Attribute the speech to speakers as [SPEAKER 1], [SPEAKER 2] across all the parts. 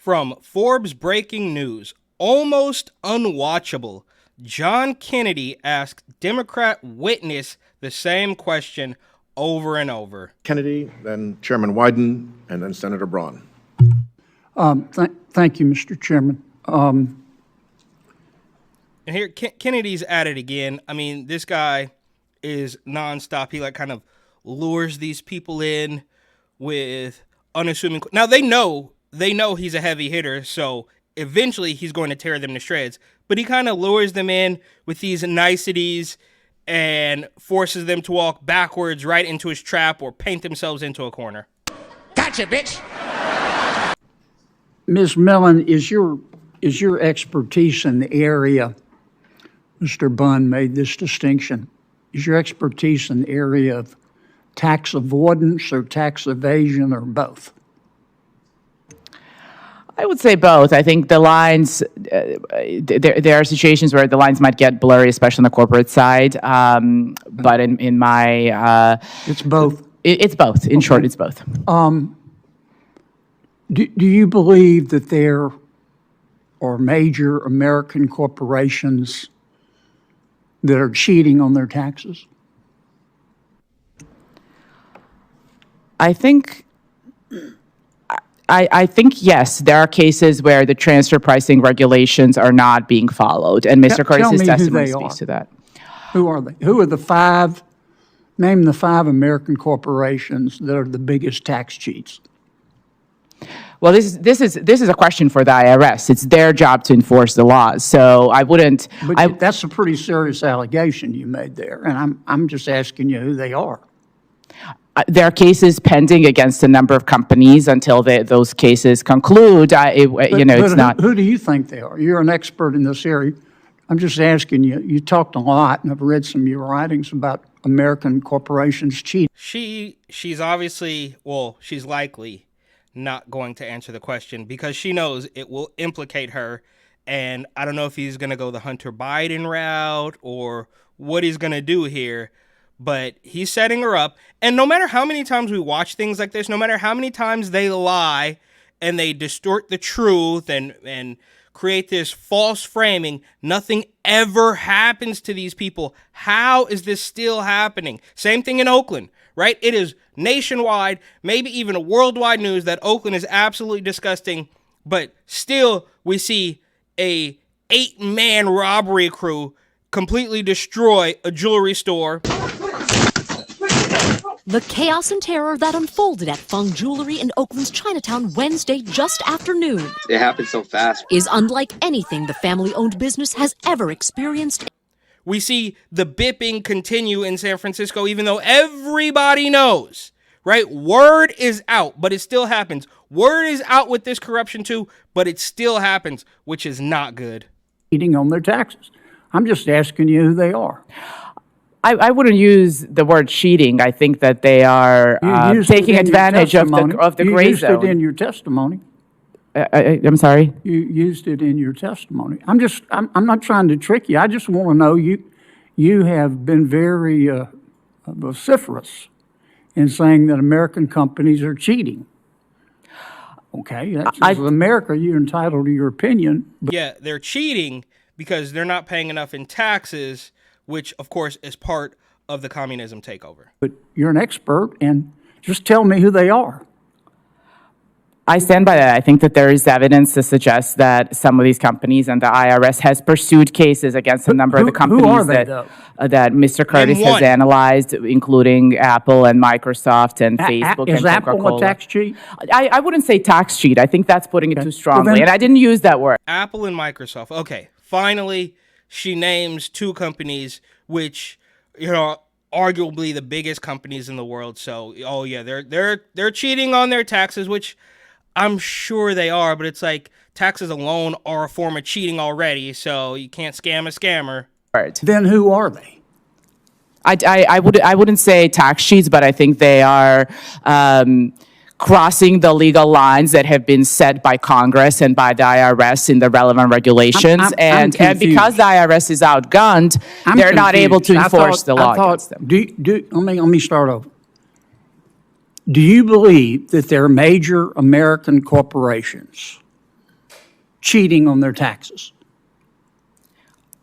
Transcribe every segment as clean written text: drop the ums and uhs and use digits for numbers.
[SPEAKER 1] From Forbes breaking news, almost unwatchable. John Kennedy asked Democrat witness the same question over and over.
[SPEAKER 2] Kennedy, then Chairman Wyden, and then Senator Braun.
[SPEAKER 3] Thank you, Mr. Chairman.
[SPEAKER 1] And here, Kennedy's at it again. I mean, this guy is nonstop. He kind of lures these people in with unassuming. Now they know he's a heavy hitter, so eventually he's going to tear them to shreds. But he kind of lures them in with these niceties and forces them to walk backwards right into his trap or paint themselves into a corner.
[SPEAKER 4] Gotcha, bitch.
[SPEAKER 3] Ms. Millen, is your expertise in the area, Mr. Bunn made this distinction, is your expertise in the area of tax avoidance or tax evasion or both?
[SPEAKER 5] I would say both. I think the lines, there are situations where the lines might get blurry, especially on the corporate side. But in my...
[SPEAKER 3] it's both?
[SPEAKER 5] It's both. In short, it's both.
[SPEAKER 3] Do you believe that there are major American corporations that are cheating on their taxes?
[SPEAKER 5] I think yes, there are cases where the transfer pricing regulations are not being followed, and Mr. Curtis's testimony speaks to that.
[SPEAKER 3] Who are they? Who are the five? Name the five American corporations that are the biggest tax cheats.
[SPEAKER 5] Well, this is a question for the IRS. It's their job to enforce the laws. So I wouldn't.
[SPEAKER 3] But that's a pretty serious allegation you made there, and I'm just asking you who they are.
[SPEAKER 5] There are cases pending against a number of companies until those cases conclude. It's not.
[SPEAKER 3] Who do you think they are? You're an expert in this area. I'm just asking you. You talked a lot, and I've read some of your writings about American corporations cheating.
[SPEAKER 1] She's obviously, she's likely not going to answer the question because she knows it will implicate her. And I don't know if he's going to go the Hunter Biden route or what he's going to do here. But he's setting her up. And no matter how many times we watch things like this, no matter how many times they lie and they distort the truth and create this false framing, nothing ever happens to these people. How is this still happening? Same thing in Oakland, right? It is nationwide, maybe even a worldwide news that Oakland is absolutely disgusting. But still, we see a 8-man robbery crew completely destroy a jewelry store.
[SPEAKER 6] The chaos and terror that unfolded at Fung Jewelry in Oakland's Chinatown Wednesday just after noon.
[SPEAKER 7] It happened so fast.
[SPEAKER 6] Is unlike anything the family-owned business has ever experienced.
[SPEAKER 1] We see the bipping continue in San Francisco, even though everybody knows, right? Word is out, but it still happens. Word is out with this corruption too, but it still happens, which is not good.
[SPEAKER 3] Eating on their taxes. I'm just asking you who they are.
[SPEAKER 5] I wouldn't use the word cheating. I think that they are taking advantage of the gray zone.
[SPEAKER 3] You used it in your testimony.
[SPEAKER 5] I'm sorry?
[SPEAKER 3] You used it in your testimony. I'm not trying to trick you. I just want to know you have been very vociferous in saying that American companies are cheating. Okay, that's America. You're entitled to your opinion.
[SPEAKER 1] Yeah, they're cheating because they're not paying enough in taxes, which, of course, is part of the communism takeover.
[SPEAKER 3] But you're an expert, and just tell me who they are.
[SPEAKER 5] I stand by that. I think that there is evidence to suggest that some of these companies and the IRS has pursued cases against a number of the companies that Mr. Curtis has analyzed, including Apple and Microsoft and Facebook and Coca-Cola.
[SPEAKER 3] Is Apple a tax cheat?
[SPEAKER 5] I wouldn't say tax cheat. I think that's putting it too strongly, and I didn't use that word.
[SPEAKER 1] Apple and Microsoft. Okay, finally, she names two companies which, arguably the biggest companies in the world. So, they're cheating on their taxes, which I'm sure they are, but it's like taxes alone are a form of cheating already, so you can't scam a scammer.
[SPEAKER 5] Right.
[SPEAKER 3] Then who are they?
[SPEAKER 5] I wouldn't say tax cheats, but I think they are crossing the legal lines that have been set by Congress and by the IRS in the relevant regulations. And because the IRS is outgunned, they're not able to enforce the law against them.
[SPEAKER 3] Let me start over. Do you believe that there are major American corporations cheating on their taxes?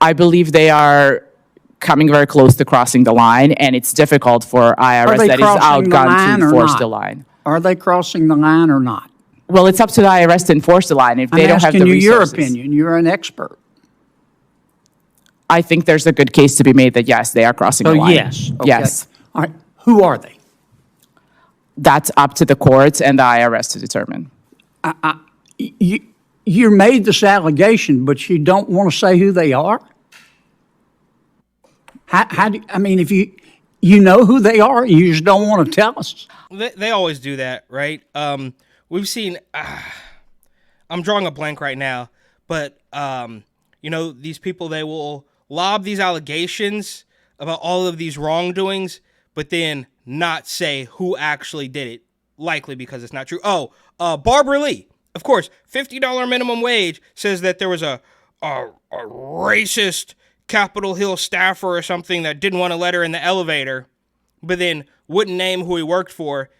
[SPEAKER 5] I believe they are coming very close to crossing the line, and it's difficult for IRS
[SPEAKER 3] they
[SPEAKER 5] that is
[SPEAKER 3] crossing the line
[SPEAKER 5] outgunned to
[SPEAKER 3] or
[SPEAKER 5] enforce
[SPEAKER 3] not?
[SPEAKER 5] the line.
[SPEAKER 3] Are they crossing the line or not?
[SPEAKER 5] Well, it's up to the IRS to enforce the line if they
[SPEAKER 3] I'm
[SPEAKER 5] don't have
[SPEAKER 3] asking
[SPEAKER 5] the
[SPEAKER 3] you your
[SPEAKER 5] resources.
[SPEAKER 3] opinion. You're an expert.
[SPEAKER 5] I think there's a good case to be made that yes, they are crossing
[SPEAKER 3] So
[SPEAKER 5] the line.
[SPEAKER 3] yes. Okay.
[SPEAKER 5] Yes.
[SPEAKER 3] All right. Who are they?
[SPEAKER 5] That's up to the courts and the IRS to determine.
[SPEAKER 3] You made this allegation, but you don't want to say who they are? How do I mean, if you know who they are, you just don't want to tell us?
[SPEAKER 1] They always do that, right? We've seen. I'm drawing a blank right now, but these people, they will lob these allegations about all of these wrongdoings, but then not say who actually did it, likely because it's not true. Barbara Lee, of course, $50 minimum wage says that there was a racist Capitol Hill staffer or something that didn't want to let her in the elevator, but then wouldn't name who he worked for,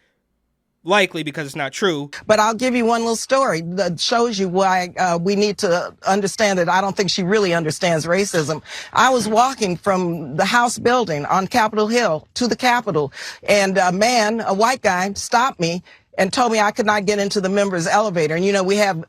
[SPEAKER 1] likely because it's not true.
[SPEAKER 4] But I'll give you one little story that shows you why we need to understand that I don't think she really understands racism. I was walking from the House building on Capitol Hill to the Capitol, and a white guy, stopped me and told me I could not get into the members' elevator. And, we have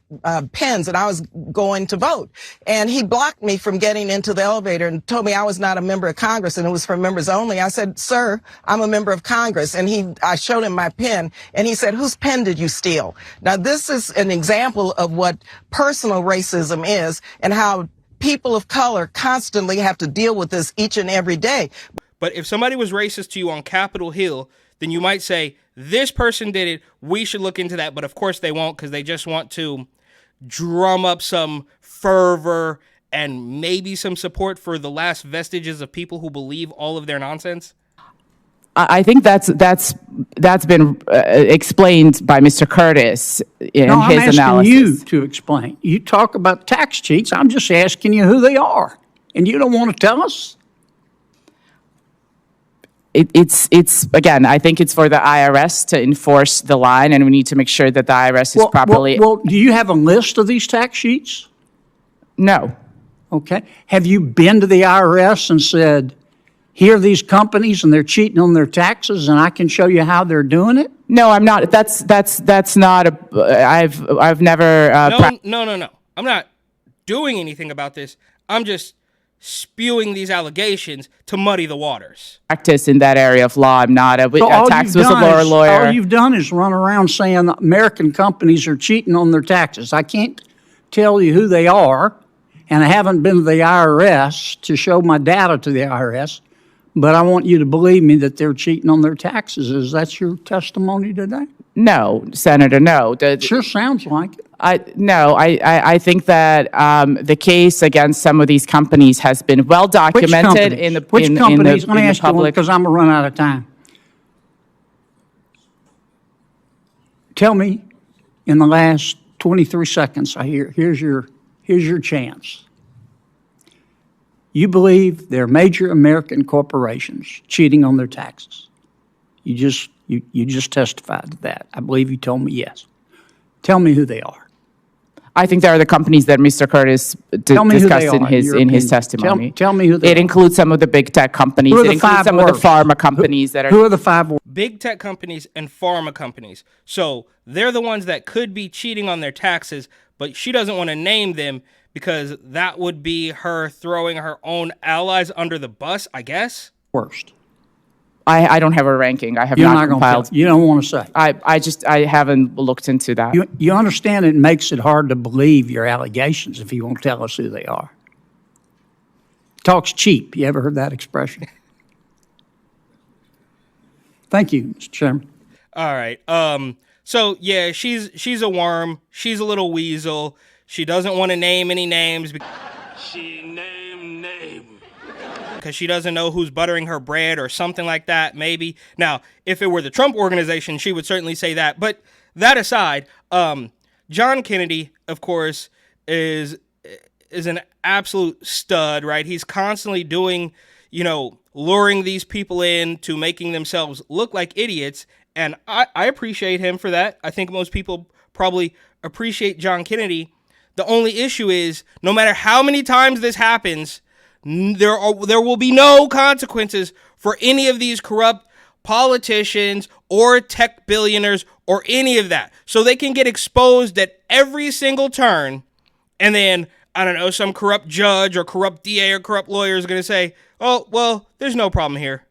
[SPEAKER 4] pens, and I was going to vote. And he blocked me from getting into the elevator and told me I was not a member of Congress and it was for members only. I said, sir, I'm a member of Congress. And I showed him my pen, and he said, whose pen did you steal? Now, this is an example of what personal racism is and how people of color constantly have to deal with this each and every day.
[SPEAKER 1] But if somebody was racist to you on Capitol Hill, then you might say, this person did it, we should look into that. But of course they won't, because they just want to drum up some fervor and maybe some support for the last vestiges of people who believe all of their nonsense.
[SPEAKER 5] I think that's been explained by Mr. Curtis in
[SPEAKER 3] No, I'm
[SPEAKER 5] his
[SPEAKER 3] asking
[SPEAKER 5] analysis.
[SPEAKER 3] you to explain. You talk about tax cheats. I'm just asking you who they are, and you don't want to tell us?
[SPEAKER 5] It's again, I think it's for the IRS to enforce the line, and we need to make sure that the IRS is properly.
[SPEAKER 3] Well, do you have a list of these tax sheets?
[SPEAKER 5] No.
[SPEAKER 3] Okay. Have you been to the IRS and said, here are these companies and they're cheating on their taxes and I can show you how they're doing it?
[SPEAKER 5] No, I'm not. That's not a. I've never.
[SPEAKER 1] No. I'm not doing anything about this. I'm just spewing these allegations to muddy the waters.
[SPEAKER 5] Practice in that area of law. I'm not a tax whistleblower lawyer.
[SPEAKER 3] All you've done is run around saying that American companies are cheating on their taxes. I can't tell you who they are, and I haven't been to the IRS to show my data to the IRS, but I want you to believe me that they're cheating on their taxes. Is that your testimony today?
[SPEAKER 5] No, Senator, no.
[SPEAKER 3] Sure sounds like it.
[SPEAKER 5] I think that the case against some of these companies has been well documented in the
[SPEAKER 3] Which companies?
[SPEAKER 5] in
[SPEAKER 3] Let me
[SPEAKER 5] the
[SPEAKER 3] ask you one,
[SPEAKER 5] public.
[SPEAKER 3] because I'm going to run out of time. Tell me, in the last 23 seconds, here's your chance. You believe there are major American corporations cheating on their taxes. You just testified to that. I believe you told me yes. Tell me who they are.
[SPEAKER 5] I think there are the companies that Mr. Curtis
[SPEAKER 3] Tell me who they
[SPEAKER 5] discussed
[SPEAKER 3] are,
[SPEAKER 5] in his
[SPEAKER 3] opinion.
[SPEAKER 5] testimony.
[SPEAKER 3] Tell me who they
[SPEAKER 5] It
[SPEAKER 3] are.
[SPEAKER 5] includes some of the big tech companies.
[SPEAKER 3] Who are
[SPEAKER 5] It
[SPEAKER 3] the
[SPEAKER 5] includes
[SPEAKER 3] five
[SPEAKER 5] some of the
[SPEAKER 3] worst?
[SPEAKER 5] pharma companies that are.
[SPEAKER 3] Who are the five worst?
[SPEAKER 1] Big tech companies and pharma companies. So they're the ones that could be cheating on their taxes, but she doesn't want to name them because that would be her throwing her own allies under the bus, I guess.
[SPEAKER 3] Worst.
[SPEAKER 5] I don't have a ranking. I have
[SPEAKER 3] You're
[SPEAKER 5] not
[SPEAKER 3] not going to
[SPEAKER 5] compiled.
[SPEAKER 3] tell. You don't want to say.
[SPEAKER 5] I haven't looked into that.
[SPEAKER 3] You understand it makes it hard to believe your allegations if you won't tell us who they are. Talk's cheap. You ever heard that expression? Thank you, Mr. Chairman.
[SPEAKER 1] All right. So yeah, she's a worm. She's a little weasel. She doesn't want to name any names.
[SPEAKER 7] She named name.
[SPEAKER 1] Because she doesn't know who's buttering her bread or something like that, maybe. Now, if it were the Trump organization, she would certainly say that. But that aside, John Kennedy, of course, is an absolute stud, right? He's constantly doing, luring these people in to making themselves look like idiots. And I appreciate him for that. I think most people probably appreciate John Kennedy. The only issue is, no matter how many times this happens, there will be no consequences for any of these corrupt politicians or tech billionaires or any of that. So they can get exposed at every single turn, and then, I don't know, some corrupt judge or corrupt DA or corrupt lawyer is going to say, oh, well, there's no problem here.